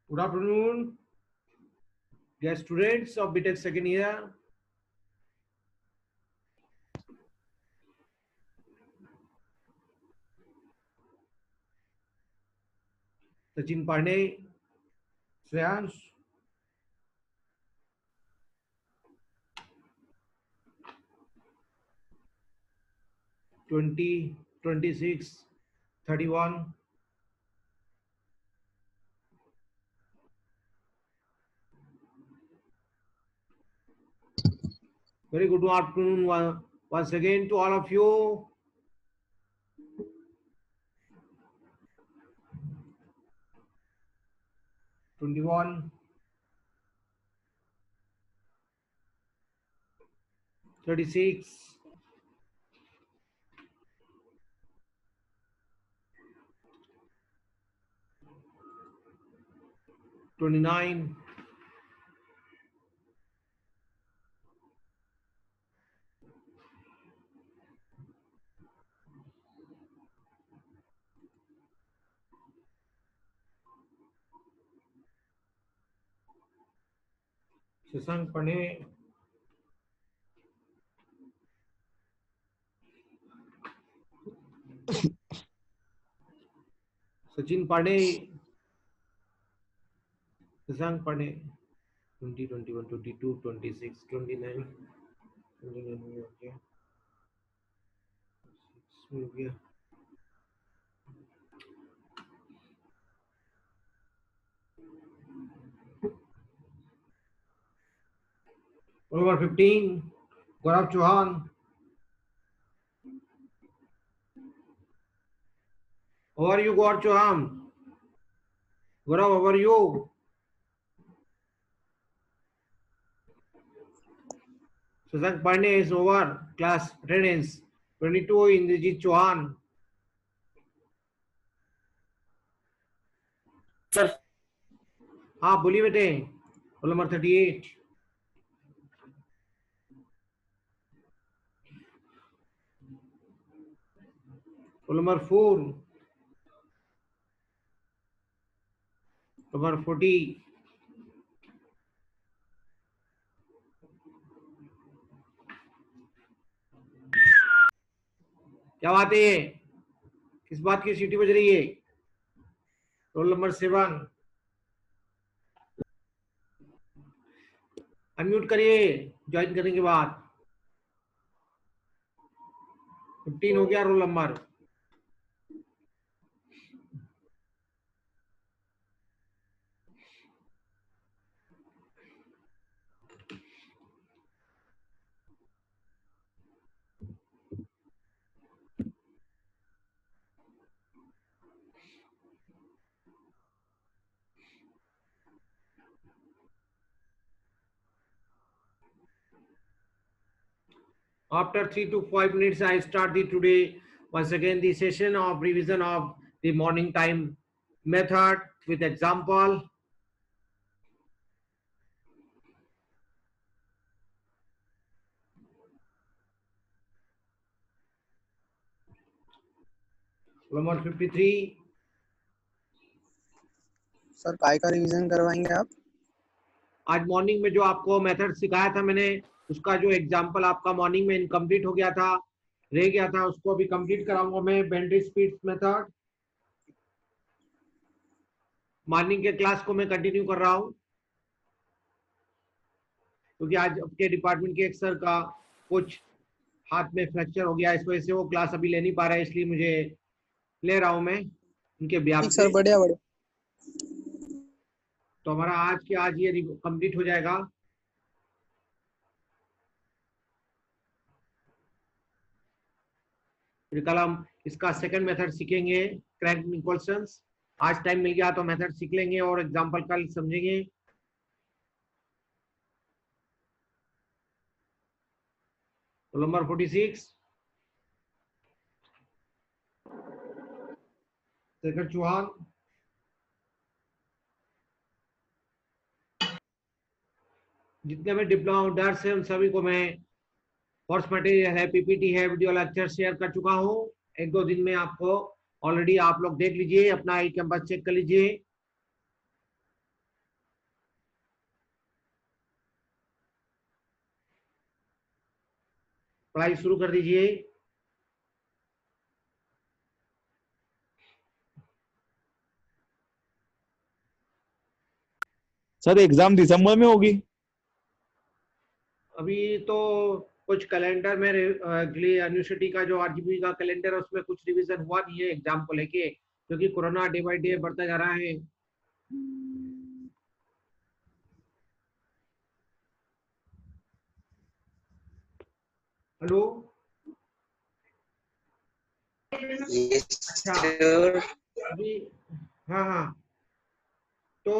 Good afternoon, dear students of BTech second year. Sachin Pandey, Shreyansh. Twenty, 26, 31. Very good afternoon once again to all of you. Twenty-one, 36, 29, 'Shashank Pandey, Sachin Pandey, Shashank Pandey. 20, 21, 22, 26, 29, 29 okay. 6 हो गया. Roll number 15, Gaurav Chauhan. How are you, Gaurav Chauhan? Gaurav, how are you? Shashank Pandey is over. Class attendance 22. Indrajit Chauhan. Sir हाँ बोलिए बेटे. Roll number 38. Roll number 4. Number 40. क्या बात है? किस बात की सीटी बज रही है? Roll number 7. अनम्यूट करिए ज्वाइन करने के बाद. 15 हो गया roll number. After 3 to 5 minutes, I start the today once again the session of revision of the morning time method with example. Number 53. Sir काय का रिवीजन करवाएंगे आप? आज मॉर्निंग में जो आपको मेथड सिखाया था मैंने, उसका जो एग्जांपल आपका मॉर्निंग में इनकम्प्लीट हो गया था, रह गया था, उसको अभी कंप्लीट कराऊंगा मैं. बेंड्री स्पीड मेथड मॉर्निंग के क्लास को मैं कंटिन्यू कर रहा हूं क्योंकि आज आपके डिपार्टमेंट के एक सर का कुछ हाथ में फ्रैक्चर हो गया, इस वजह से वो क्लास अभी ले नहीं पा रहा है, इसलिए मुझे ले रहा हूं मैं उनके ब्याह सर से. बढ़िया बढ़िया. तो हमारा आज के आज ये कंप्लीट हो जाएगा. फिर कल हम इसका सेकंड मेथड सीखेंगे, क्रैंक निकोल्सन्स. आज टाइम मिल गया तो मेथड सीख लेंगे और एग्जांपल कल समझेंगे. नंबर 46. शेखर चौहान. जितने भी डिप्लोमा डर्स है उन सभी को मैं कोर्स मटेरियल है, पीपीटी है, वीडियो लेक्चर शेयर कर चुका हूं. एक दो दिन में आपको ऑलरेडी आप लोग देख लीजिए, अपना ई कैंपस चेक कर लीजिए. पढ़ाई शुरू कर दीजिए। सर एग्जाम दिसंबर में होगी। अभी तो कुछ कैलेंडर में यूनिवर्सिटी का जो आरजीबी का कैलेंडर है उसमें कुछ रिवीजन हुआ नहीं है एग्जाम को लेके, क्योंकि कोरोना डे बाय डे बढ़ता जा रहा है। हेलो। अच्छा। अभी हाँ हाँ, तो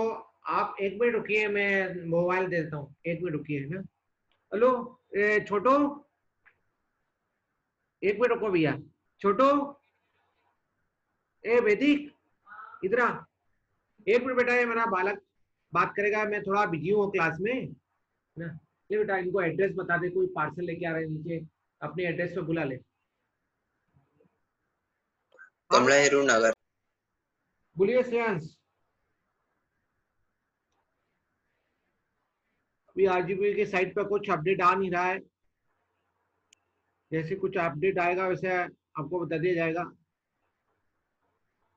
आप एक मिनट रुकिए, मैं मोबाइल दे देता हूँ, एक मिनट रुकिए है ना। हेलो। छोटू, एक मिनट रुको भैया। छोटू, ए वैदिक, इधर आ। एक मिनट बेटा, ये मेरा बालक बात करेगा, मैं थोड़ा बिजी हूँ क्लास में है ना। ले बेटा, इनको एड्रेस बता दे, कोई पार्सल लेके आ रहे हैं नीचे, अपने एड्रेस पे बुला ले। हाँ कमला नेहरू नगर। बोलिए श्रेयांश। अभी आरजीबी के साइट पे कुछ अपडेट आ नहीं रहा है, जैसे कुछ अपडेट आएगा वैसे आपको बता दिया जाएगा।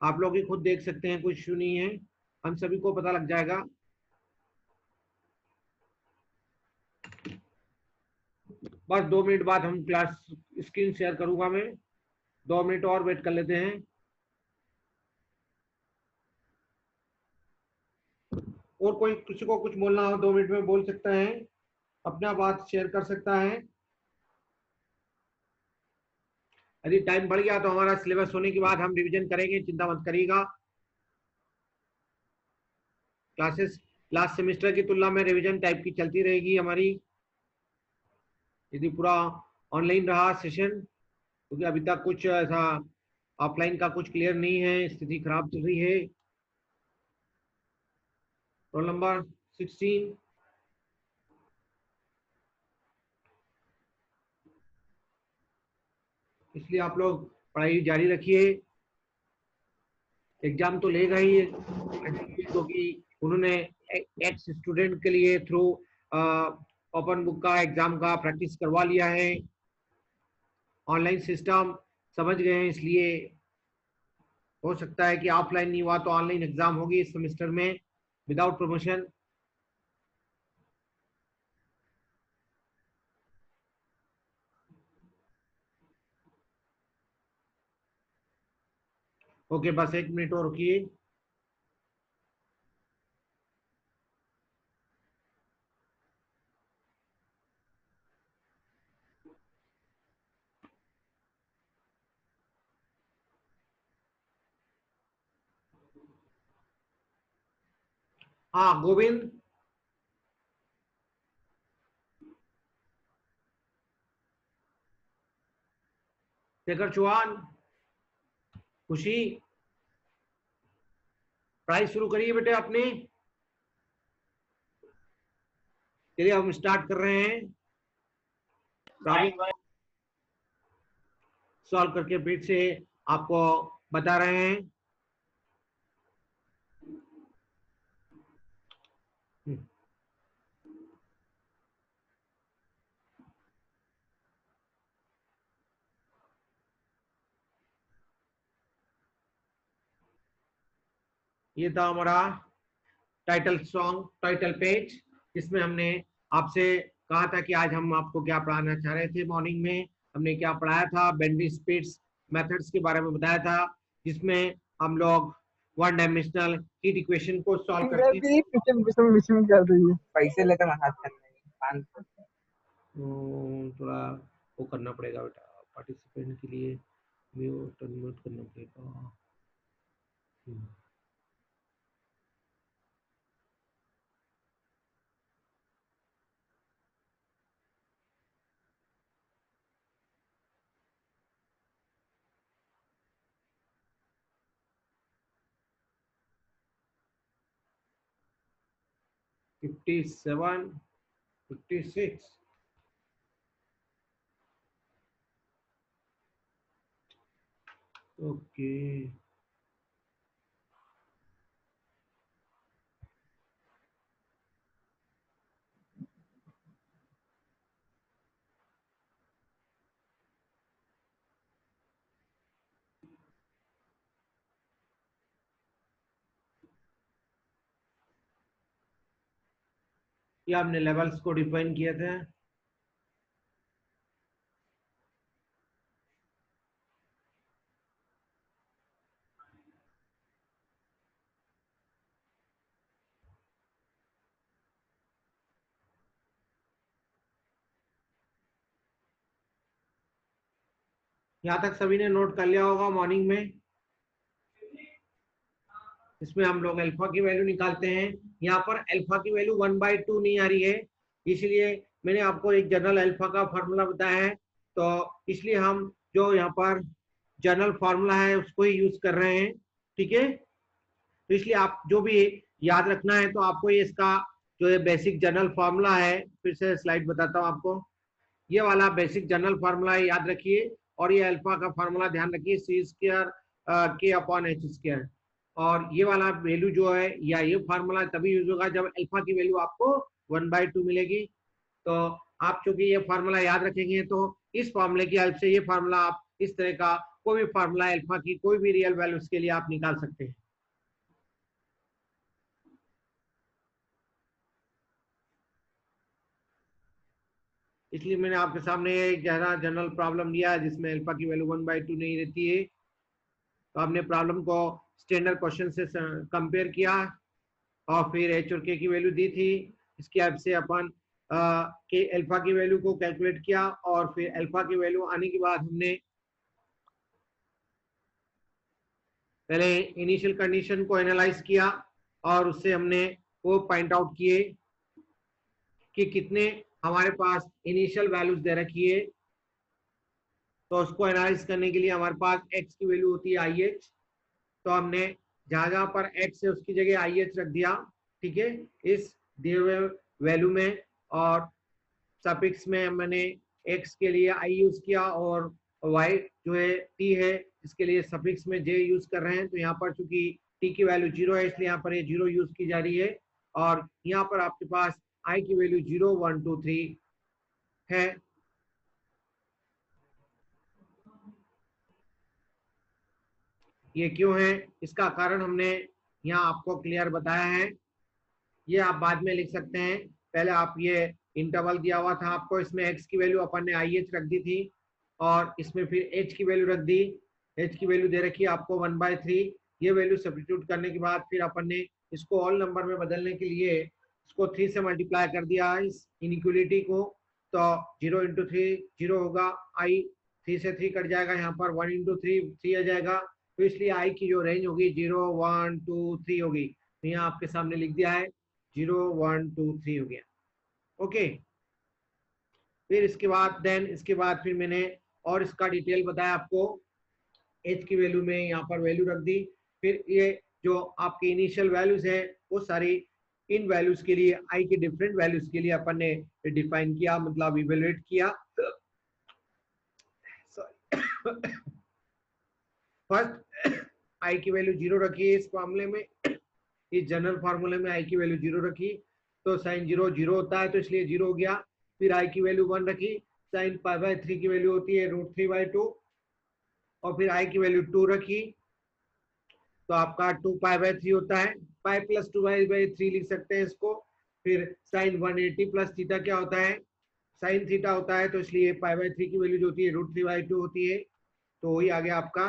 आप लोग ही खुद देख सकते हैं, कुछ इशू नहीं है, हम सभी को पता लग जाएगा। बस 2 मिनट बाद हम क्लास स्क्रीन शेयर करूंगा मैं, 2 मिनट और वेट कर लेते हैं। और कोई किसी को कुछ बोलना हो 2 मिनट में बोल सकता है, अपना बात शेयर कर सकता है। यदि टाइम बढ़ गया तो हमारा सिलेबस होने के बाद हम रिवीजन करेंगे, चिंता मत करिएगा। क्लासेस लास्ट सेमेस्टर की तुलना में रिवीजन टाइप की चलती रहेगी हमारी, यदि पूरा ऑनलाइन रहा सेशन, क्योंकि अभी तक कुछ ऐसा ऑफलाइन का कुछ क्लियर नहीं है, स्थिति खराब चल रही है। Roll number 16। इसलिए आप लोग पढ़ाई जारी रखिए, एग्जाम तो लेगा ही, क्योंकि उन्होंने एक्स स्टूडेंट के लिए थ्रू ओपन बुक का एग्जाम का प्रैक्टिस करवा लिया है, ऑनलाइन सिस्टम समझ गए हैं, इसलिए हो सकता है कि ऑफलाइन नहीं हुआ तो ऑनलाइन एग्जाम होगी इस सेमेस्टर में विदाउट प्रमोशन। ओके, बस 1 मिनट और रुकिए। हाँ गोविंद, शेखर चौहान, खुशी, पढ़ाई शुरू करिए बेटे अपने। चलिए हम स्टार्ट कर रहे हैं, सॉल्व करके फिर से आपको बता रहे हैं। ये था हमारा टाइटल सॉन्ग, टाइटल पेज, जिसमें हमने आपसे कहा था कि आज हम आपको क्या पढ़ाना चाह रहे थे। मॉर्निंग में हमने क्या पढ़ाया था, बेंडी स्पिट्स मेथड्स के बारे में बताया था, जिसमें हम लोग वन डायमेंशनल हीट इक्वेशन को सॉल्व करते हैं। कर दीजिए पैसे लेकर हाथ करना थोड़ा वो करना पड़ेगा बेटा, पार्टिसिपेंट के लिए म्यूट अनम्यूट करना पड़ेगा। 57, 56। ओके, ये हमने लेवल्स को डिफाइन किए थे। यहाँ तक सभी ने नोट कर लिया होगा मॉर्निंग में। इसमें हम लोग अल्फा की वैल्यू निकालते हैं। यहाँ पर अल्फा की वैल्यू 1/2 नहीं आ रही है, इसलिए मैंने आपको एक जनरल अल्फा का फार्मूला बताया है। तो इसलिए हम जो यहाँ पर जनरल फार्मूला है उसको ही यूज कर रहे हैं, ठीक है। तो इसलिए आप जो भी याद रखना है तो आपको ये इसका जो है बेसिक जनरल फार्मूला है, फिर से स्लाइड बताता हूँ आपको। ये वाला बेसिक जनरल फार्मूला याद रखिए, और ये अल्फा का फार्मूला ध्यान रखिए, सी स्क्वायर के अपॉन एच स्क्वायर। और ये वाला वैल्यू जो है या ये फार्मूला तभी यूज होगा जब अल्फा की वैल्यू आपको 1/2 मिलेगी। तो आप चूंकि ये फार्मूला याद रखेंगे तो इस फार्मूले की हेल्प से ये फार्मूला आप इस तरह का कोई भी फार्मूला अल्फा की कोई भी रियल वैल्यूज के लिए आप निकाल सकते हैं। इसलिए मैंने आपके सामने एक जरा जनरल प्रॉब्लम दिया है जिसमें अल्फा की वैल्यू 1/2 नहीं रहती है। तो आपने प्रॉब्लम को स्टैंडर्ड क्वेश्चन से कंपेयर किया और फिर एच और के की वैल्यू दी थी, इसकी हेल्प से अपन के अल्फा की वैल्यू को कैलकुलेट किया, और फिर अल्फा की वैल्यू आने के बाद हमने पहले इनिशियल कंडीशन को एनालाइज किया और उससे हमने वो पॉइंट आउट किए कि कितने हमारे पास इनिशियल वैल्यूज दे रखी है। तो उसको एनालाइज करने के लिए हमारे पास x की वैल्यू होती है आई एच। तो हमने जहां जहां पर x है उसकी जगह आई एच रख दिया, ठीक है, इस दिए हुए वैल्यू में। और सफिक्स में मैंने x के लिए i यूज किया और y जो है t है इसके लिए सफिक्स में j यूज कर रहे हैं। तो यहाँ पर चूंकि t की वैल्यू 0 है इसलिए यहाँ पर ये 0 यूज की जा रही है। और यहाँ पर आपके पास i की वैल्यू 0 1 2 3 है। ये क्यों है इसका कारण हमने यहाँ आपको क्लियर बताया है। ये आप बाद में लिख सकते हैं, पहले आप ये इंटरवल दिया हुआ था आपको, इसमें x की वैल्यू अपन ने आई एच रख दी थी और इसमें फिर h की वैल्यू रख दी। h की वैल्यू दे रखी है आपको 1/3। ये वैल्यू सब्स्टिट्यूट करने के बाद फिर अपन ने इसको ऑल नंबर में बदलने के लिए इसको 3 से मल्टीप्लाई कर दिया इस इनइक्वलिटी को। तो 0 × 3 0 होगा, i 3 से 3 कट जाएगा, यहाँ पर 1 × 3 3 आ जाएगा। तो इसलिए i की जो रेंज होगी 0 1 2 3 होगी। तो यहाँ आपके सामने लिख दिया है 0 1 2 3 हो गया, ओके। फिर इसके बाद फिर मैंने और इसका डिटेल बताया आपको। h की वैल्यू में यहाँ पर वैल्यू रख दी। फिर ये जो आपके इनिशियल वैल्यूज है वो सारी इन वैल्यूज के लिए i के डिफरेंट वैल्यूज के लिए अपन ने डिफाइन किया, मतलब इवेलुएट किया। फर्स्ट i की वैल्यू 0 रखी इस मामले में, इस जनरल फार्मूले में i की वैल्यू 0 रखी। तो साइन 0 0 होता है तो इसलिए 0 हो गया। फिर i की वैल्यू 1 रखी, साइन π/3 की वैल्यू होती है √3/2। और फिर i की वैल्यू 2 रखी तो आपका 2π/3 होता है, π + 2/3 लिख सकते हैं इसको। फिर साइन 180 + थीटा क्या होता है, साइन थीटा होता है, तो इसलिए π/3 की वैल्यू जो होती है √3/2 होती है। तो वही आ गया आपका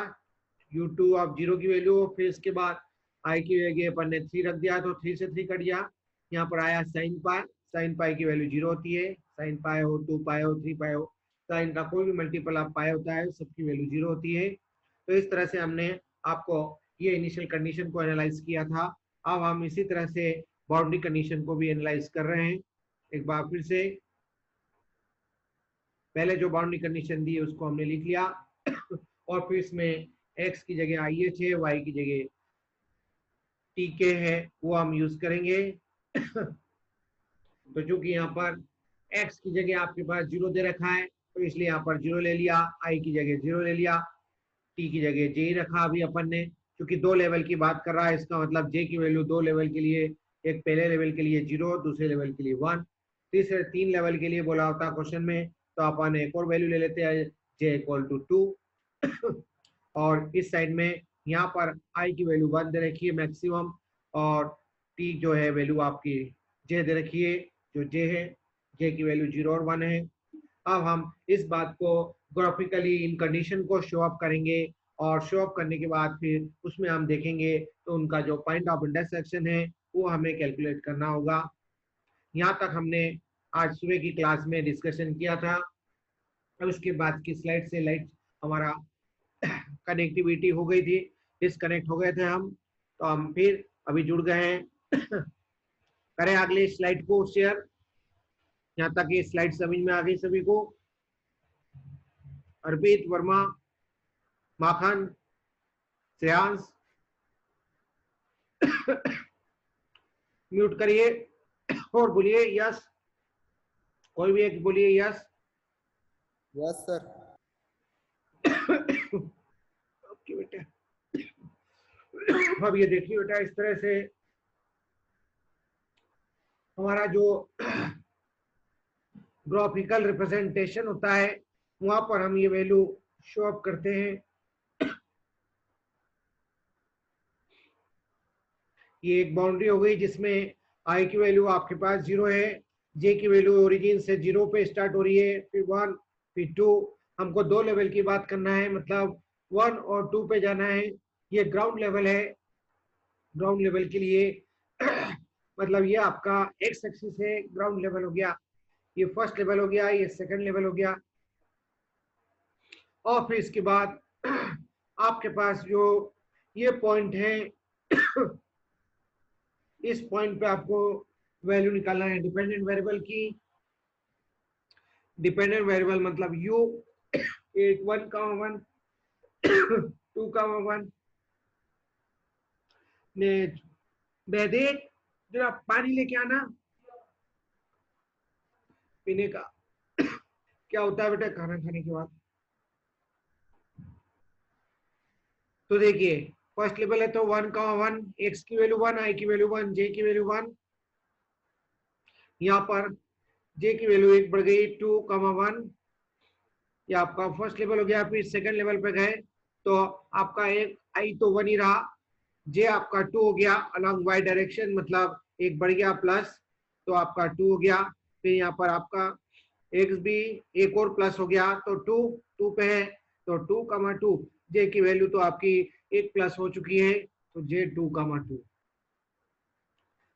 u2 ऑफ 0 की वैल्यू। फिर इसके बाद i की जगह अपन ने 3 रख दिया तो 3 से 3 कट गया, यहाँ पर आया साइन पाई की वैल्यू 0 होती है, साइन पाई हो 2π हो 3π हो, साइन का कोई भी मल्टीपल ऑफ पाई होता है सबकी वैल्यू 0 होती है। तो इस तरह से हमने आपको ये इनिशियल कंडीशन को एनालाइज किया था। अब हम इसी तरह से बाउंड्री कंडीशन को भी एनालाइज कर रहे हैं। एक बार फिर से पहले जो बाउंड्री कंडीशन दी है उसको हमने लिख लिया और फिर इसमें x की जगह आई एच है, y की जगह टी के है, वो हम यूज करेंगे। तो चूंकि यहाँ पर x की जगह आपके पास 0 दे रखा है तो इसलिए यहाँ पर 0 ले लिया, i की जगह 0 ले लिया, t की जगह j रखा अभी अपन ने, क्योंकि 2 लेवल की बात कर रहा है, इसका मतलब j की वैल्यू 2 लेवल के लिए, एक पहले लेवल के लिए 0, दूसरे लेवल के लिए 1, तीसरे 3 लेवल के लिए बोला होता क्वेश्चन में। तो अपन एक और वैल्यू ले लेते हैं j = 2 और इस साइड में यहाँ पर i की वैल्यू 1 दे रखी है मैक्सिमम, और t जो है वैल्यू आपकी j दे रखी है जो जे है, जे की वैल्यू 0 और 1 है। अब हम इस बात को ग्राफिकली इन कंडीशन को शो अप करेंगे और शो अप करने के बाद फिर उसमें हम देखेंगे तो उनका जो पॉइंट ऑफ इंटरसेक्शन है वो हमें कैलकुलेट करना होगा। यहाँ तक हमने आज सुबह की क्लास में डिस्कशन किया था। अब उसके बाद की स्लाइड से लाइट हमारा कनेक्टिविटी हो गई थी, डिस्कनेक्ट हो गए थे हम, तो हम फिर अभी जुड़ गए हैं। करें अगले स्लाइड को शेयर। यहाँ तक ये स्लाइड समझ में आ गई सभी को? अर्पित, वर्मा, माखन, श्रेयांश, म्यूट करिए और बोलिए यस। कोई भी एक बोलिए यस। Yes sir. ओके बेटा। अब ये देखिए बेटा, इस तरह से हमारा जो ग्राफिकल रिप्रेजेंटेशन होता है वहां पर हम ये वैल्यू शो अप करते हैं। ये एक बाउंड्री हो गई जिसमें आई की वैल्यू आपके पास 0 है, जे की वैल्यू ओरिजिन से 0 पे स्टार्ट हो रही है, फिर 1 फिर 2। हमको दो लेवल की बात करना है, मतलब 1 और 2 पे जाना है। ये ग्राउंड लेवल है। ग्राउंड लेवल के लिए मतलब ये आपका एक्स एक्सिस है, ग्राउंड लेवल हो गया। ये फर्स्ट लेवल हो गया, ये सेकंड लेवल हो गया। और फिर इसके बाद आपके पास जो ये पॉइंट है, इस पॉइंट पे आपको वैल्यू निकालना है डिपेंडेंट वेरिएबल की। डिपेंडेंट वेरिएबल मतलब यू 1, 2, 1 ने वैदिक जरा पानी लेके आना पीने का। क्या होता है बेटा खाना खाने के बाद? तो देखिए फर्स्ट लेवल है तो 1, एक्स की वैल्यू 1, आई की वैल्यू 1, जे की वैल्यू 1। यहाँ पर जे की वैल्यू 1 बढ़ गई 2, 1। ये आपका फर्स्ट लेवल हो गया। फिर सेकंड लेवल पे गए तो आपका एक आई तो 1 ही रहा, जे आपका 2 हो गया अलॉन्ग वाई डायरेक्शन, मतलब एक बढ़ गया प्लस, तो आपका 2 हो गया। फिर यहाँ पर आपका एक्स भी एक और प्लस हो गया तो 2 पे है, तो 2, 2। जे की वैल्यू तो आपकी एक प्लस हो चुकी है, तो जे 2, 2।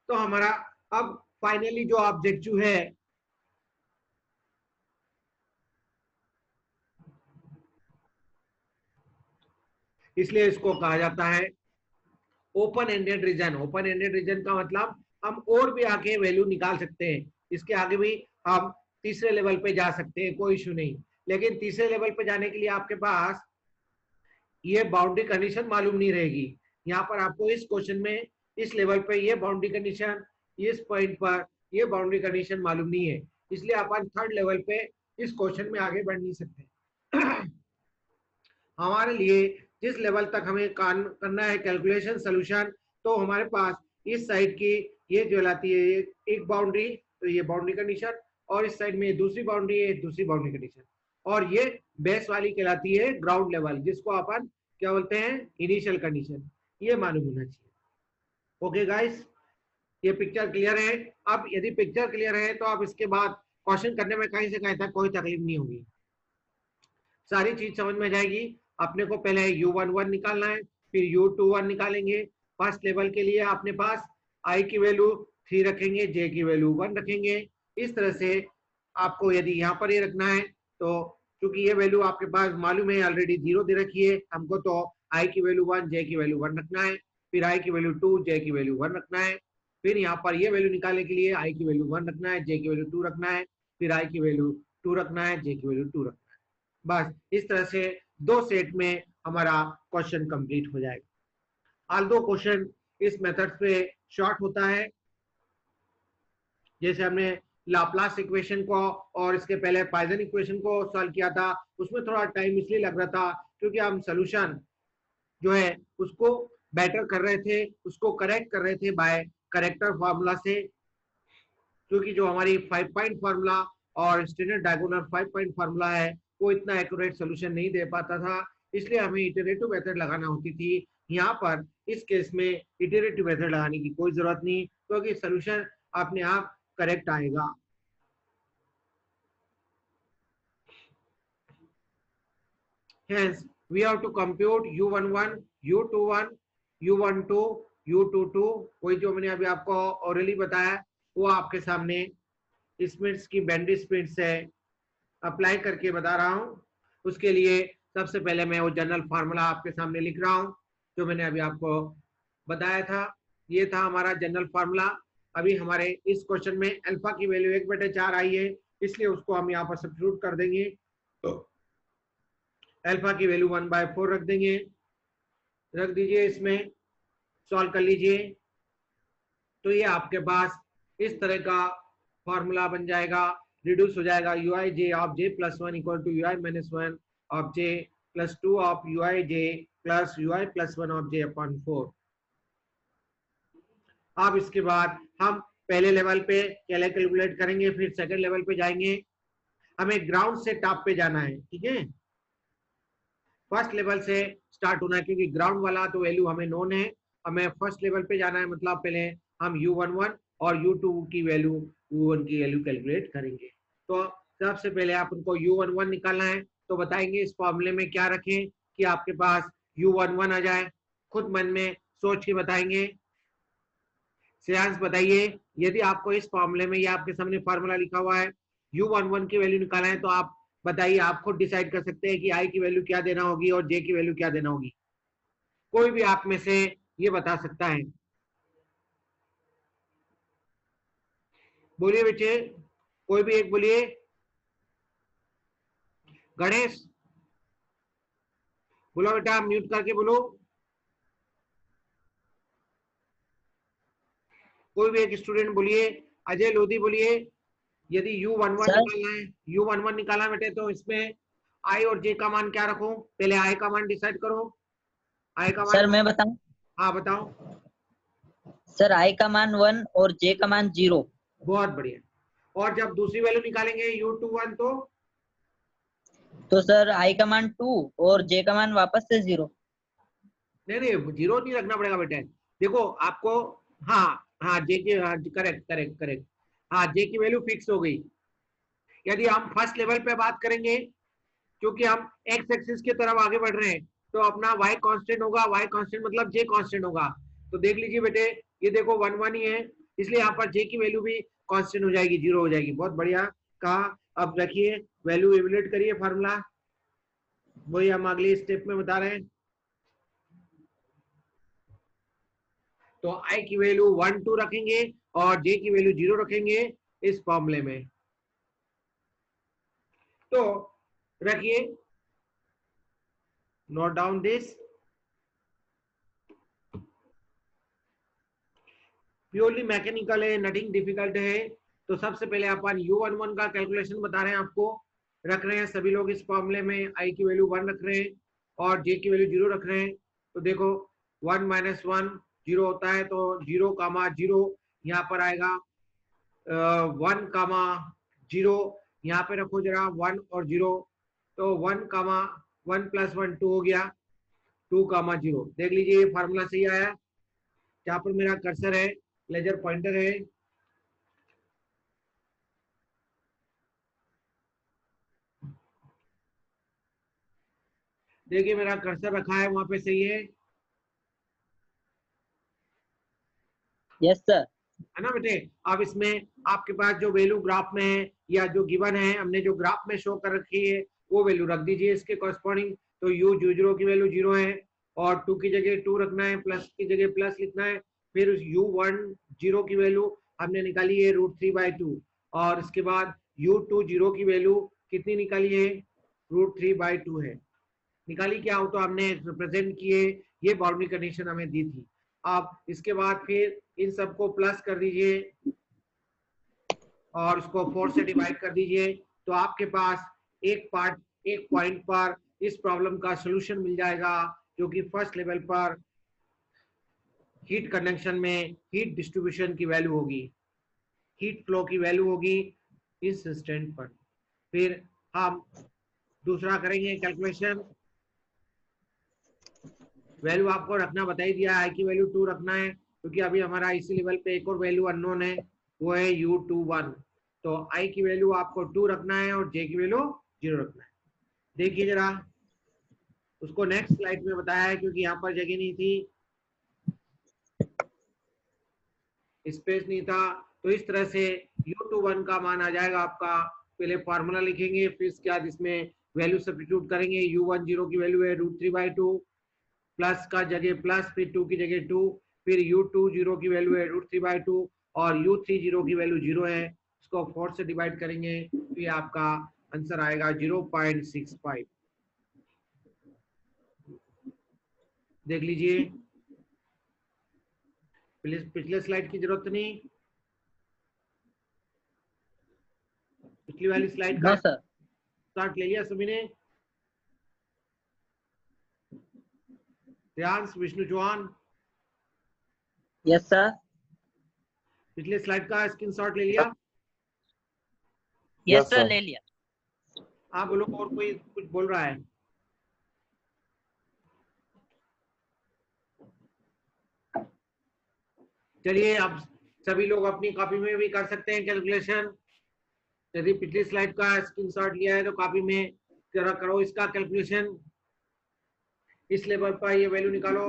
तो हमारा अब फाइनली जो ऑब्जेक्टिव है इसलिए इसको कहा जाता है open ended region. Open ended region का मतलब हम और भी आगे वैल्यू निकाल सकते हैं, इसके आगे भी हम तीसरे लेवल पे जा सकते हैं, कोई इशू नहीं। लेकिन तीसरे लेवल पे जाने के लिए आपके पास ये बाउंड्री कंडीशन मालूम नहीं रहेगी। यहाँ पर आपको इस क्वेश्चन में इस लेवल पे ये बाउंड्री कंडीशन, इस पॉइंट पर ये बाउंड्री कंडीशन मालूम नहीं है, इसलिए अपन थर्ड लेवल पे इस क्वेश्चन में आगे बढ़ नहीं सकते। हमारे लिए जिस लेवल तक हमें करना है कैलकुलेशन सोल्यूशन, तो हमारे पास इस साइड की ये जो लाती है एक बाउंड्री, तो ये बाउंड्री कंडीशन, और इस साइड में दूसरी बाउंड्री है, दूसरी बाउंड्री कंडीशन, और ये बेस वाली कहलाती है ग्राउंड लेवल, जिसको अपन क्या बोलते हैं इनिशियल कंडीशन। ये मालूम होना चाहिए। ओके गाइस, ये पिक्चर क्लियर है? अब यदि पिक्चर क्लियर है तो आप इसके बाद क्वेश्चन करने में कहीं से कहीं तक कोई तकलीफ नहीं होगी, सारी चीज समझ में जाएगी। अपने को पहले u11 निकालना है, फिर u21 निकालेंगे। फर्स्ट लेवल के लिए अपने पास i की वैल्यू 3 रखेंगे, j की वैल्यू 1 रखेंगे। इस तरह से आपको यदि यहाँ पर ये रखना है तो क्योंकि ये वैल्यू आपके पास मालूम है ऑलरेडी 0 दे रखी है हमको, तो i की वैल्यू 1, j की वैल्यू 1 रखना है, फिर i की वैल्यू 2, j की वैल्यू 1 रखना है। फिर यहाँ पर ये वैल्यू निकालने के लिए i की वैल्यू 1 रखना है, j की वैल्यू 2 रखना है, फिर i की वैल्यू 2 रखना है, j की वैल्यू 2 रखना है। बस इस तरह से दो सेट में हमारा क्वेश्चन कंप्लीट हो जाएगा। ऑल दो क्वेश्चन इस मेथड पे शॉर्ट होता है। जैसे हमने लाप्लास इक्वेशन को और इसके पहले पॉइसन इक्वेशन को सॉल्व किया था, उसमें थोड़ा टाइम इसलिए लग रहा था क्योंकि हम सोल्यूशन जो है उसको बेटर कर रहे थे, उसको करेक्ट कर रहे थे बाय करेक्टर फार्मूला से, क्योंकि जो हमारी 5 पॉइंट फार्मूला और स्टैंडर्ड डायगोनल 5 पॉइंट फार्मूला है वो इतना एक्यूरेट सोल्यूशन नहीं दे पाता था, इसलिए हमें इटरेटिव मेथड लगाना होती थी। यहाँ पर इस केस में इटरेटिव मेथड लगाने की कोई जरूरत नहीं, क्योंकि सोल्यूशन अपने आप करेक्ट आएगा। Hence, we have to compute U11, U21, U12, U22। वही जो मैंने अभी आपको ऑरली बताया वो आपके सामने स्पिट्स की बैंडी स्पिट्स है, अप्लाई करके बता रहा हूँ। उसके लिए सबसे पहले मैं वो जनरल फार्मूला आपके सामने लिख रहा हूँ जो मैंने अभी आपको बताया था। ये था हमारा जनरल फार्मूला। अभी हमारे इस क्वेश्चन में अल्फा की वैल्यू 1/4 आई है, इसलिए उसको हम यहाँ पर सब्स्टिट्यूट कर देंगे। तो अल्फा की वैल्यू 1/4 रख देंगे, रख दीजिए, इसमें सॉल्व कर लीजिए। तो ये आपके पास इस तरह का फॉर्मूला बन जाएगा, रिड्यूस हो जाएगा। ui j of j plus 1 equal to ui minus 1 of j plus 2 of ui j plus ui plus 1 of j upon 4। अब इसके बाद हम पहले लेवल पे कैलकुलेट करेंगे, फिर सेकंड लेवल पे जाएंगे। हमें ग्राउंड से टॉप पे जाना है, ठीक है। फर्स्ट लेवल से स्टार्ट होना है क्योंकि ग्राउंड वाला तो वैल्यू हमें नोन है। हमें फर्स्ट लेवल पे जाना है, मतलब पहले हम U11 और U2 की वैल्यू कैलकुलेट करेंगे। तो सबसे पहले आप उनको U11 निकालना है, तो बताएंगे इस फॉर्मूले में क्या रखें कि आपके पास U11 आ जाए। खुद मन में सोच के बताएंगे। श्रेयांश बताइए, यदि आपको इस फॉर्मूले में, ये आपके सामने फॉर्मूला लिखा हुआ है, U11 की वैल्यू निकालना है, तो आप बताइए, आप खुद डिसाइड कर सकते हैं कि आई की वैल्यू क्या देना होगी और जे की वैल्यू क्या देना होगी। कोई भी आप में से ये बता सकता है। बोलिए बच्चे, कोई भी एक बोलिए। गणेश बोलो बेटा, म्यूट करके बोलो। कोई भी एक स्टूडेंट बोलिए। अजय लोधी बोलिए। यदि U11 सर निकालना है, U11 निकालना बेटे, तो इसमें आई और जे का मान क्या रखूं? पहले आई का मान डिसाइड करो। आई का मान, सर मैं बताऊं? हाँ बताओ। सर आई का मान 1 और जे का मान 0। बहुत बढ़िया। और जब दूसरी वैल्यू निकालेंगे U21, तो सर आई का मान 2 और जे का मान वापस से 0। नहीं 0 नहीं रखना पड़ेगा बेटे। देखो आपको, हाँ हाँ जे की, हाँ करेक्ट करेक्ट करेक्ट, हाँ जे की वैल्यू फिक्स हो गई। यदि हम फर्स्ट लेवल पे बात करेंगे, क्योंकि हम एक्स एक्सिस की तरफ आगे बढ़ रहे हैं, तो अपना y कांस्टेंट होगा। y कांस्टेंट मतलब j कांस्टेंट होगा। तो देख लीजिए बेटे, ये देखो 1 1 ही है, इसलिए यहाँ पर j की वैल्यू भी कांस्टेंट हो जाएगी, 0 हो जाएगी। बहुत बढ़िया कहा। अब रखिए, वैल्यू इवेल्युएट करिए फार्मूला, वही हम अगले स्टेप में बता रहे हैं। तो i की वैल्यू 1 2 रखेंगे और j की वैल्यू 0 रखेंगे इस फॉर्मूले में। तो रखिए, note down this. Purely mechanical है, नथिंग डिफिकल्ट है। तो सबसे पहले अपन U11 का कैलकुलेशन बता रहे हैं आपको। रख रहे हैं सभी लोग इस फॉर्मूले में, i की वैल्यू 1 रख रहे हैं और j की वैल्यू 0 रख रहे हैं। तो देखो 1 माइनस 1 0 होता है, तो 0 कामा 0 यहाँ पर आएगा। 1 कामा 0 यहाँ पे रखो जरा, 1 और 0, तो 1 कामा 1 प्लस 1 2 हो गया, 2 कामा 0। देख लीजिए ये फार्मूला सही आया। जहाँ पर मेरा कर्सर है, लेजर पॉइंटर है, देखिए मेरा कर्सर रखा है वहां पे, सही है? Yes sir. है ना बेटे? अब इसमें आपके पास जो वैल्यू ग्राफ में है या जो गिवन है, हमने जो ग्राफ में शो कर रखी है, वो वैल्यू रख दीजिए इसके कॉरस्पॉन्डिंग। तो U00 की वैल्यू 0 है और 2 की जगह 2 रखना है, प्लस की जगह प्लस लिखना है। फिर उस U10 की वैल्यू हमने निकाली है √3/2, और इसके बाद U20 की वैल्यू कितनी निकाली है? √3/2 है। निकाली क्या हो, तो हमने रिप्रेजेंट किए, ये बाउंड्री कंडीशन हमें दी थी। अब इसके बाद फिर इन सबको प्लस कर दीजिए और इसको 4 से डिवाइड कर दीजिए, तो आपके पास एक पॉइंट पर इस प्रॉब्लम का सॉल्यूशन मिल जाएगा, जो कि फर्स्ट लेवल पर हीट कंडक्शन में हीट डिस्ट्रीब्यूशन की वैल्यू होगी, हीट फ्लो की वैल्यू होगी इस इंस्टेंट पर। फिर हम दूसरा करेंगे कैलकुलेशन। वैल्यू आपको रखना बता ही दिया, आई की वैल्यू 2 रखना है, क्योंकि अभी हमारा इसी लेवल पे एक और वैल्यू अननोन है, वो है U21। तो I की वैल्यू आपको 2 रखना है और J की वैल्यू 0 रखना है। देखिए जरा, उसको नेक्स्ट स्लाइड में बताया है क्योंकि यहाँ पर जगह नहीं थी, स्पेस नहीं था। तो इस तरह से U21 का मान आ जाएगा आपका। पहले फॉर्मूला लिखेंगे, फिर इसके बाद इसमें वैल्यू सब्स्टिट्यूट करेंगे। U10 की वैल्यू है √3/2, प्लस का जगह प्लस, फिर 2 की जगह 2, फिर U20 की वैल्यू है √3/2 और U30 की वैल्यू 0 है। इसको 4 से डिवाइड करेंगे तो ये आपका आंसर आएगा 0.65। देख लीजिए, पिछले स्लाइड की जरूरत नहीं, पिछली वाली स्लाइड का नो सर। स्टार्ट ले लिया सभी ने। ध्यान, विष्णु चौहान, यस सर। पिछले स्लाइड का स्क्रीनशॉट ले लिया? यस सर, ले लिया। आप बोलो, और कोई कुछ बोल रहा है? चलिए, अब सभी लोग अपनी कॉपी में भी कर सकते हैं कैलकुलेशन। यदि पिछली स्लाइड का स्क्रीनशॉट लिया है तो कॉपी में जरा करो इसका कैलकुलेशन। इस लेवल पर ये वैल्यू निकालो।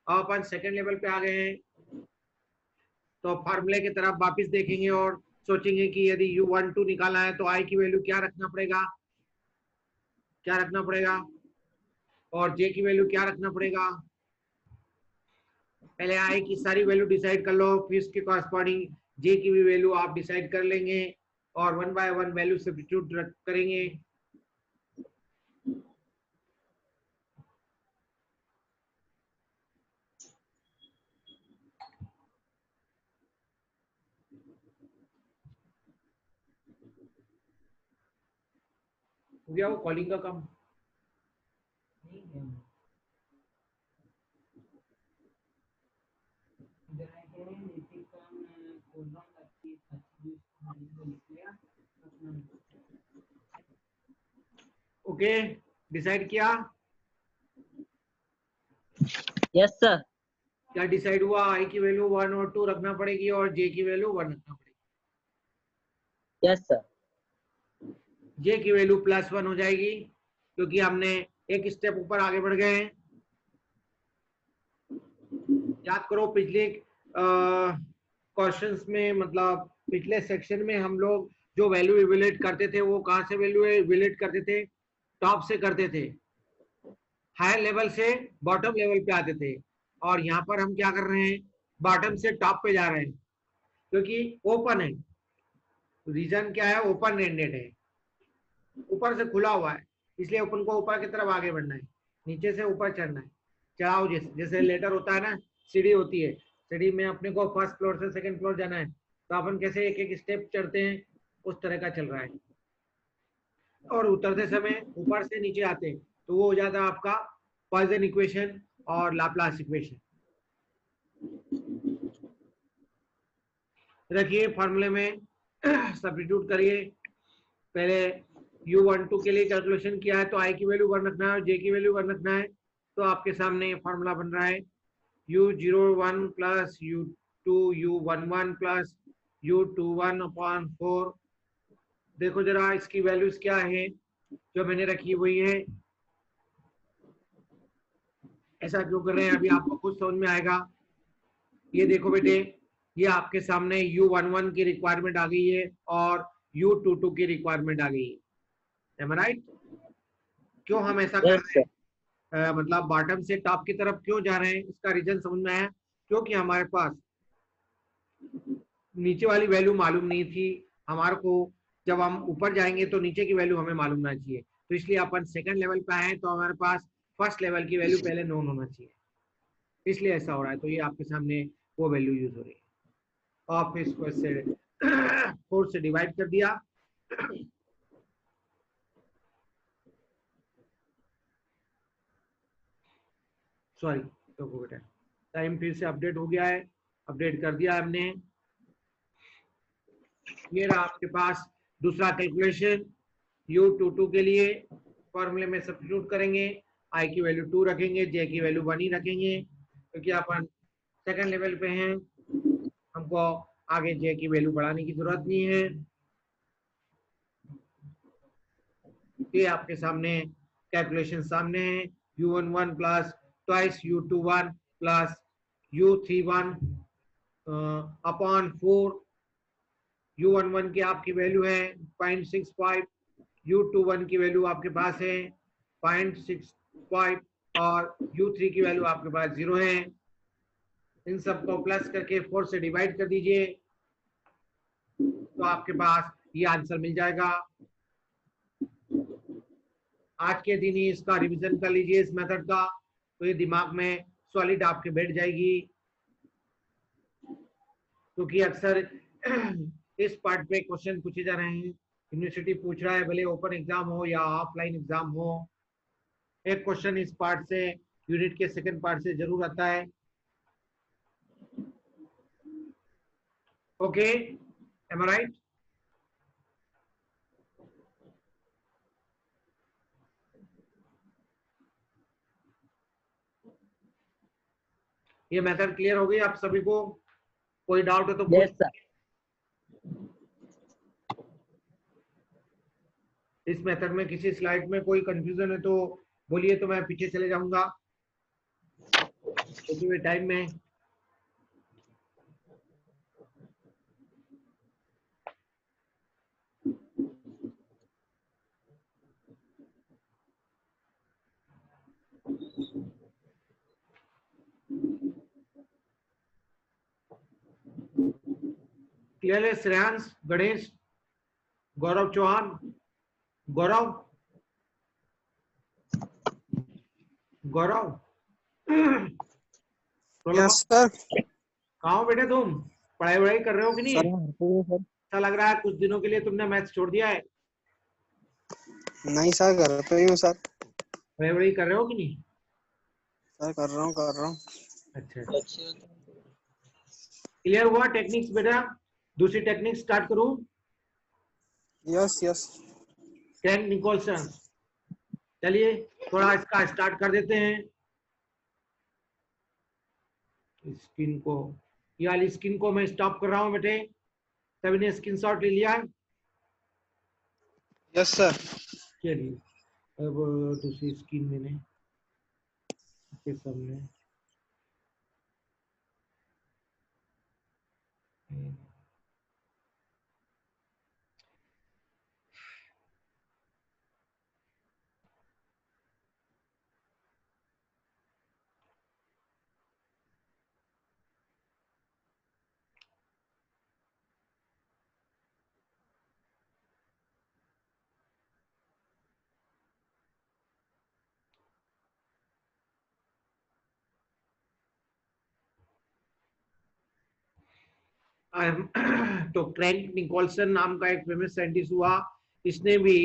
अब अपन सेकंड लेवल पे आ गए हैं, तो फार्मूले की तरफ वापस देखेंगे और सोचेंगे कि यदि U12 निकाला है तो I की वैल्यू क्या रखना पड़ेगा, क्या रखना पड़ेगा, और J की वैल्यू क्या रखना पड़ेगा। पहले I की सारी वैल्यू डिसाइड कर लो, फिर इसके कॉरस्पॉन्डिंग J की भी वैल्यू आप डिसाइड कर लेंगे और 1 बाय 1 वैल्यू सब्स्टिट्यूट करेंगे। हो गया वो कॉलिंग का काम? ओके, डिसाइड किया? Yes sir. क्या डिसाइड हुआ? I की वैल्यू 1 और 2 रखना पड़ेगी और J की वैल्यू 1 रखना पड़ेगी। Yes sir. J की वैल्यू +1 हो जाएगी क्योंकि हमने एक स्टेप ऊपर आगे बढ़ गए हैं। याद करो, पिछले क्वेश्चंस में, मतलब पिछले सेक्शन में हम लोग जो वैल्यू इवेल्युएट करते थे वो कहाँ से वैल्यू इवेल्युएट करते थे? टॉप से करते थे, हायर लेवल से बॉटम लेवल पे आते थे। और यहाँ पर हम क्या कर रहे हैं? बॉटम से टॉप पे जा रहे हैं क्योंकि ओपन है। रीजन क्या है? ओपन एंडेड है, ऊपर से खुला हुआ है, इसलिए अपन को ऊपर की तरफ आगे बढ़ना है, नीचे से ऊपर चढ़ना है। चढ़ाओ, जैसे लेटर होता है ना, सीढ़ी होती है, सीढ़ी में अपने को फर्स्ट फ्लोर से सेकंड फ्लोर जाना है, तो अपन कैसे एक एक स्टेप चढ़ते हैं, उस तरह का चल रहा है। और उतरते समय ऊपर से नीचे आते हैं तो वो हो जाता है आपका पॉइसन इक्वेशन और लाप्लास इक्वेशन। रखिए, फॉर्मूले में सब्स्टिट्यूट करिए। पहले U12 के लिए कैलकुलेशन किया है तो I की वैल्यू 1 रखना है और J की वैल्यू 1 रखना है। तो आपके सामने फॉर्मूला बन रहा है U01 plus U2 U11 plus U21/4। देखो जरा इसकी वैल्यूज क्या है जो मैंने रखी वही है। ऐसा क्यों कर रहे हैं अभी आपको खुद समझ में आएगा। ये देखो बेटे, ये आपके सामने U11 की रिक्वायरमेंट आ गई है और U22 की रिक्वायरमेंट आ गई है। Am I right? क्यों हम ऐसा कर रहे हैं, मतलब बॉटम से टॉप की तरफ क्यों जा रहे हैं, इसका रीजन समझ में आया। क्योंकि हमारे पास नीचे वाली वैल्यू मालूम नहीं थी, हमारे को जब हम ऊपर जाएंगे तो नीचे की वैल्यू हमें मालूम ना चाहिए, तो इसलिए अपन सेकंड लेवल पे आए तो हमारे पास फर्स्ट लेवल की वैल्यू पहले नोन होना चाहिए, इसलिए ऐसा हो रहा है। तो ये आपके सामने वो वैल्यू यूज हो रही है और फिर इसको इससे 4 से डिवाइड कर दिया। सॉरी, तो बेटा टाइम फिर से अपडेट हो गया है, अपडेट कर दिया हमने। ये रहा आपके पास दूसरा कैलकुलेशन। U22 के लिए फॉर्मूले में सब्स्टिट्यूट करेंगे, I की वैल्यू 2 रखेंगे, J की वैल्यू 1 ही रखेंगे क्योंकि अपन सेकंड लेवल पे हैं, हमको आगे जे की वैल्यू बढ़ाने की जरूरत नहीं है। ये आपके सामने कैलकुलेशन सामने है। u11 plus twice u21 plus u31 upon 4। u11 की आपकी वैल्यू है 0.65, u21 की वैल्यू आपके पास है 0.65 और u3 की वैल्यू आपके पास 0 है। इन सबको प्लस करके 4 से डिवाइड कर दीजिए तो आपके पास ये आंसर मिल जाएगा। आज के दिन ही इसका रिवीजन कर लीजिए इस मेथड का, तो ये दिमाग में सॉलिड आपके बैठ जाएगी। क्योंकि अक्सर इस पार्ट पे क्वेश्चन पूछे जा रहे हैं, यूनिवर्सिटी पूछ रहा है, भले ओपन एग्जाम हो या ऑफलाइन एग्जाम हो, एक क्वेश्चन इस पार्ट से यूनिट के सेकंड पार्ट से जरूर आता है। ओके, एम आई राइट? ये मेथड क्लियर हो गई आप सभी को? कोई डाउट है तो यस पूछ। सर। इस मेथड में किसी स्लाइड में कोई कंफ्यूजन है तो बोलिए, तो मैं पीछे चले जाऊंगा टाइम में। क्लियर है? श्रेयांश, गणेश, गौरव चौहान, गौरव, गौरव यस सर। कहाँ हो बेटे तुम? पढ़ाई वढ़ाई कर रहे हो कि नहीं? सर सर ऐसा लग रहा है कुछ दिनों के लिए तुमने मैथ्स छोड़ दिया है। नहीं सर, कर पे ही हूँ सर। पढ़ाई वढ़ाई कर रहे हो कि नहीं? सर कर रहा हूँ। अच्छा, क्लियर हुआ टेक्निक्स बेटा? दूसरी टेक्निक स्टार्ट करूं? Yes yes. टेन निकोलसन, चलिए थोड़ा इसका स्टार्ट कर देते हैं। स्क्रीन को, ये वाली स्क्रीन को मैं स्टॉप कर रहा हूं बेटे। सभी ने स्क्रीनशॉट ले लिया? Yes sir. चलिए अब दूसरी स्क्रीन मैंने आपके सामने। तो ट्रेंट निकोलसन नाम का एक फेमस साइंटिस्ट हुआ। इसने भी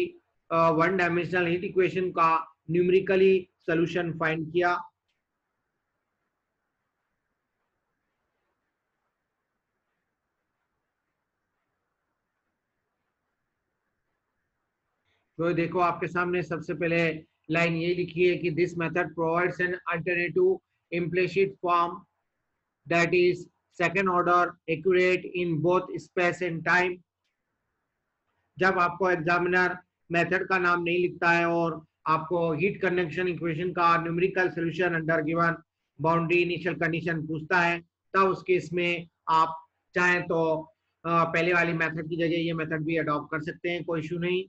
वन डायमेंशनल हीट इक्वेशन का न्यूमेरिकली सॉल्यूशन फाइंड किया। तो देखो आपके सामने सबसे पहले लाइन ये लिखी है कि this method provides an alternative implicit form that is second order accurate in both space and time. जब आपको एग्जामिनर मेथड का नाम नहीं लिखता है और आपको हीट कंडक्शन इक्वेशन का numerical solution under given boundary initial condition पूछता है, तब उस केस में आप चाहें तो पहले वाली मेथड की जगह ये मेथड भी अडॉप्ट कर सकते हैं, कोई इशू नहीं।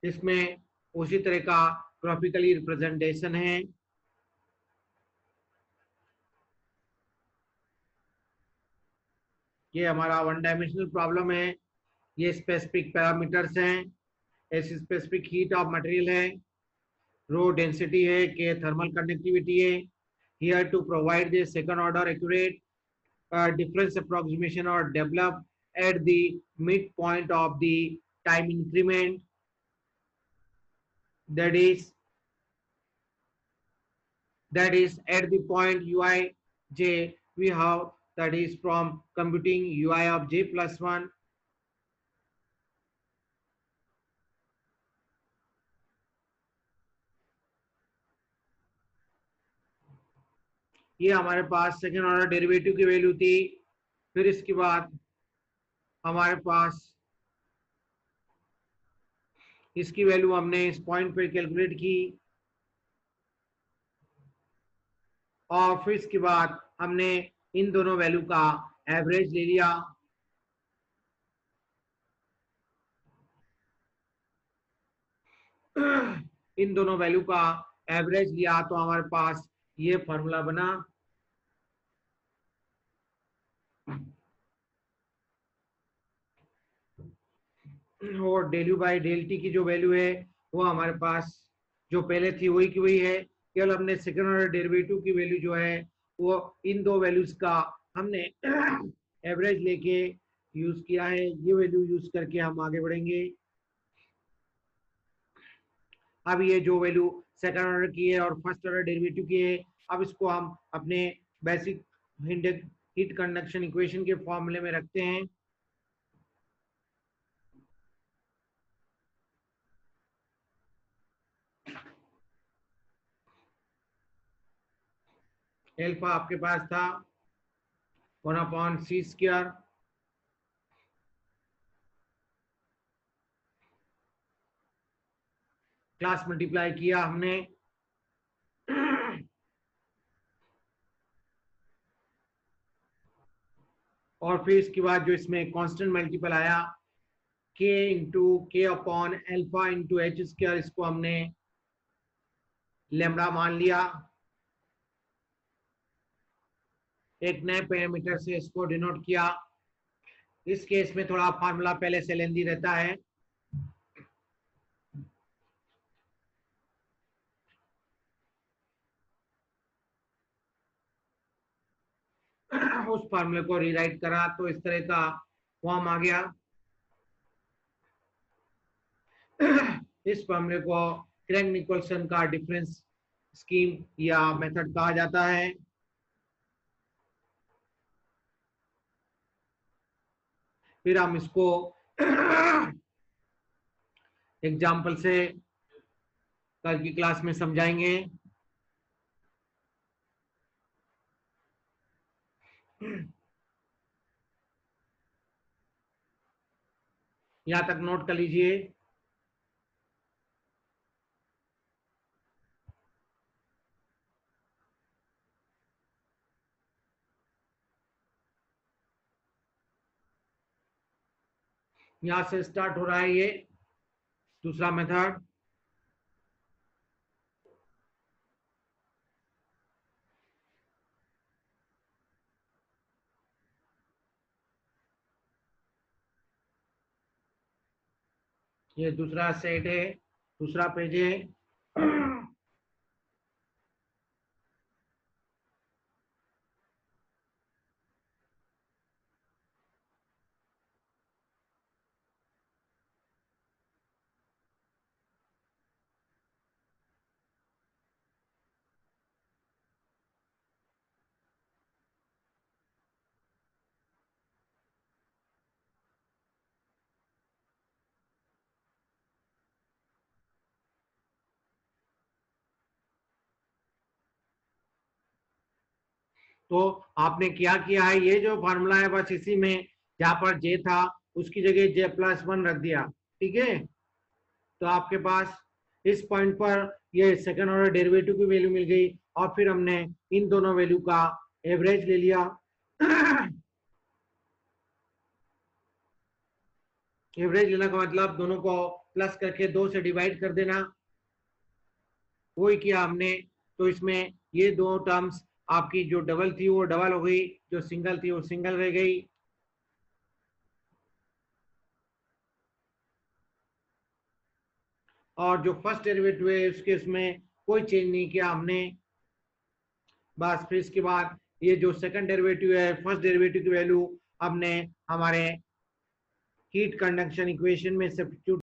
इसमें उसी तरह का ग्राफिकली रिप्रेजेंटेशन है। ये हमारा वन डायमेंशनल प्रॉब्लम है। ये स्पेसिफिक पैरामीटर्स हैं, ऐसी स्पेसिफिक हीट ऑफ मटेरियल है, रो डेंसिटी है, के थर्मल कंडक्टिविटी है। Here to provide the second order accurate difference approximation or develop at the midpoint of the time increment, that is at the point ui j we have, that is from computing ui of j plus 1, ये हमारे पास second order derivative की value थी। फिर इसके बाद हमारे पास इसकी value हमने इस पॉइंट पे कैलकुलेट की और फिर इसके बाद हमने इन दोनों वैल्यू का एवरेज ले लिया। इन दोनों वैल्यू का एवरेज लिया तो हमारे पास ये फॉर्मूला बना। और del u by del t की जो वैल्यू है वो हमारे पास जो पहले थी वही की वही है, केवल हमने सेकेंड ऑर्डर डेरिवेटिव की वैल्यू जो है वो इन दो वैल्यूज का हमने एवरेज लेके यूज किया है। ये वैल्यू यूज करके हम आगे बढ़ेंगे। अब ये जो वैल्यू सेकेंड ऑर्डर की है और फर्स्ट ऑर्डर डेरिवेटिव की है, अब इसको हम अपने बेसिक हीट कंडक्शन इक्वेशन के फॉर्मूले में रखते हैं। एल्फा आपके पास था 1/c², क्लास मल्टीप्लाई किया हमने और फिर इसके बाद जो इसमें कांस्टेंट मल्टीपल आया k इंटू के अपॉन एल्फा इंटू h², इसको हमने लैम्बडा मान लिया। एक नए पैरामीटर से इसको डिनोट किया। इस केस में थोड़ा फार्मूला पहले से लेंदी रहता है। उस फार्मूले को रीराइट करा तो इस तरह का फॉर्म आ गया। इस फार्मूले को क्रैग निकोल्सन का डिफरेंस स्कीम या मेथड कहा जाता है। फिर हम इसको एग्जाम्पल से कल की क्लास में समझाएंगे। यहां तक नोट कर लीजिए। यहां से स्टार्ट हो रहा है ये दूसरा मेथड। ये दूसरा सेट है, दूसरा पेज है। तो आपने क्या किया है, ये जो फार्मूला है बस इसी में जहां पर जे था उसकी जगह j+1 रख दिया। ठीक है, तो आपके पास इस पॉइंट पर ये सेकंड ऑर्डर डेरिवेटिव की वैल्यू मिल गई और फिर हमने इन दोनों वैल्यू का एवरेज ले लिया। एवरेज लेना का मतलब दोनों को प्लस करके 2 से डिवाइड कर देना, वही किया हमने। तो इसमें ये दो टर्म्स आपकी जो डबल थी वो डबल हो गई, जो सिंगल थी वो सिंगल रह गई। और जो फर्स्ट डेरिवेटिव है उसके उसमें कोई चेंज नहीं किया हमने। बस फिर इसके बाद ये जो सेकंड डेरिवेटिव है, फर्स्ट डेरिवेटिव की वैल्यू हमने हमारे हीट कंडक्शन इक्वेशन में सब्स्टिट्यूट